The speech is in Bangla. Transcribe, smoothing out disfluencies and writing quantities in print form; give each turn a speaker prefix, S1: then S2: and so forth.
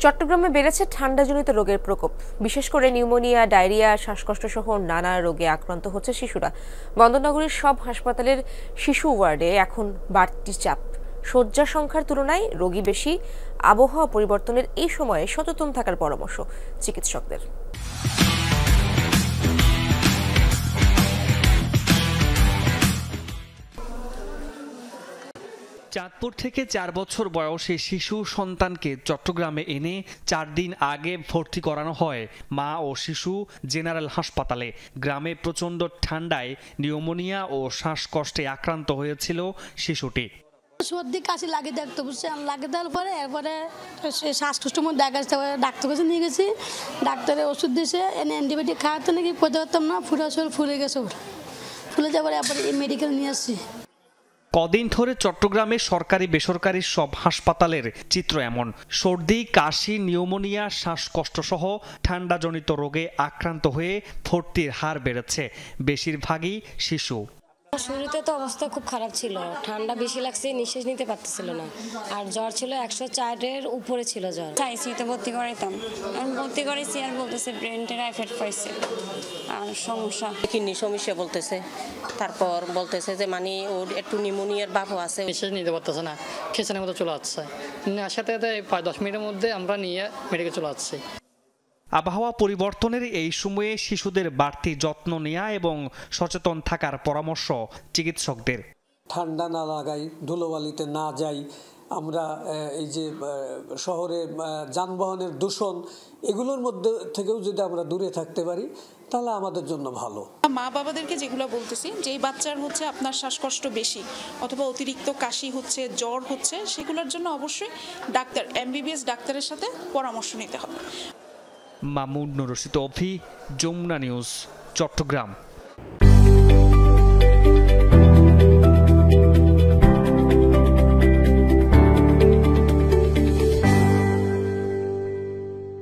S1: চট্টগ্রামে বেড়েছে ঠান্ডাজনিত রোগের প্রকোপ। বিশেষ করে নিউমোনিয়া, ডায়রিয়া, শ্বাসকষ্ট সহ নানা রোগে আক্রান্ত হচ্ছে শিশুরা। বন্দরনগরীর সব হাসপাতালের শিশু ওয়ার্ডে এখন বাড়তি চাপ। শয্যা সংখ্যার তুলনায় রোগী বেশি। আবহাওয়া পরিবর্তনের এই সময়ে সচেতন থাকার পরামর্শ চিকিৎসকদের।
S2: চাঁদপুর থেকে 4 বছর বয়সী শিশু সন্তানকে চট্টগ্রামে এনে 4 দিন আগে ভর্তি করানো হয় মা ও শিশু জেনারেল হাসপাতালে। গ্রামে প্রচণ্ড ঠান্ডায় নিউমোনিয়া ও শ্বাসকষ্টে আক্রান্ত হয়েছিল শিশুটি।
S3: সর্দি কাশি লাগে দেখতে বুঝছেন, লাগে দেওয়ার পরে এরপরে শ্বাসকষ্ট মধ্যে দেখাচ্ছে, ডাক্তার কাছে নিয়ে গেছি। ডাক্তারের ওষুধ দিয়েছে, এনে অ্যান্টিবায়োটিক খাওয়াতে নাকি করতে পারতাম না, ফুলে শরীর ফুলে গেছে। ফুলে যাওয়ার এরপরে মেডিকেল নিয়ে আসছি।
S2: কদিন ধরে চট্টগ্রামে সরকারি বেসরকারি সব হাসপাতালের চিত্র এমন। সর্দি, কাশি, নিউমোনিয়া, শ্বাসকষ্ট সহ ঠান্ডাজনিত রোগে আক্রান্ত হয়ে ভর্তির হার বেড়েছে। বেশিরভাগই শিশু।
S4: শুরুতে তো অবস্থা খুব খারাপ ছিল, ঠান্ডা বেশি লাগছে, নিঃশ্বাস নিতে পারতেছিল না। আর জ্বর ছিল 104-এর উপরে ছিল জ্বর।
S5: আইসিইউতে ভর্তি করাইতাম, আমি ভর্তি করেছি আর বলতেছে ব্রেনের এফেক্ট পাইছে আর সমস্যা,
S6: কিডনি সমস্যা বলতেছে। তারপর বলতেছে যে মানে ওর একটু নিউমোনিয়ার ভাবও আছে।
S7: নিঃশ্বাস নিতে পারতেছে না, খেসানের মতো চলে আসছে। সাথে সাথে 5-10 মিনিটের মধ্যে আমরা নিয়ে মেডিকেল চলে আসছি।
S2: আবহাওয়া পরিবর্তনের এই সময়ে শিশুদের বাড়তি যত্ন নেওয়া এবং সচেতন থাকার পরামর্শ চিকিৎসকদের।
S8: ঠান্ডা না লাগাই, ধুলোবালিতে না যাই, আমরা এই যে শহরে যানবাহনের দূষণ, এগুলোর মধ্যে থেকেও যদি আমরা দূরে থাকতে পারি তাহলে আমাদের জন্য ভালো।
S9: মা বাবাদেরকে যেগুলো বলতেছি, যেই বাচ্চার হচ্ছে আপনার শ্বাসকষ্ট বেশি অথবা অতিরিক্ত কাশি হচ্ছে, জ্বর হচ্ছে, সেগুলোর জন্য অবশ্যই ডাক্তার, MBBS ডাক্তারের সাথে পরামর্শ নিতে হবে।
S2: মামুন নুর রশিদ, যমুনা নিউজ, চট্টগ্রাম।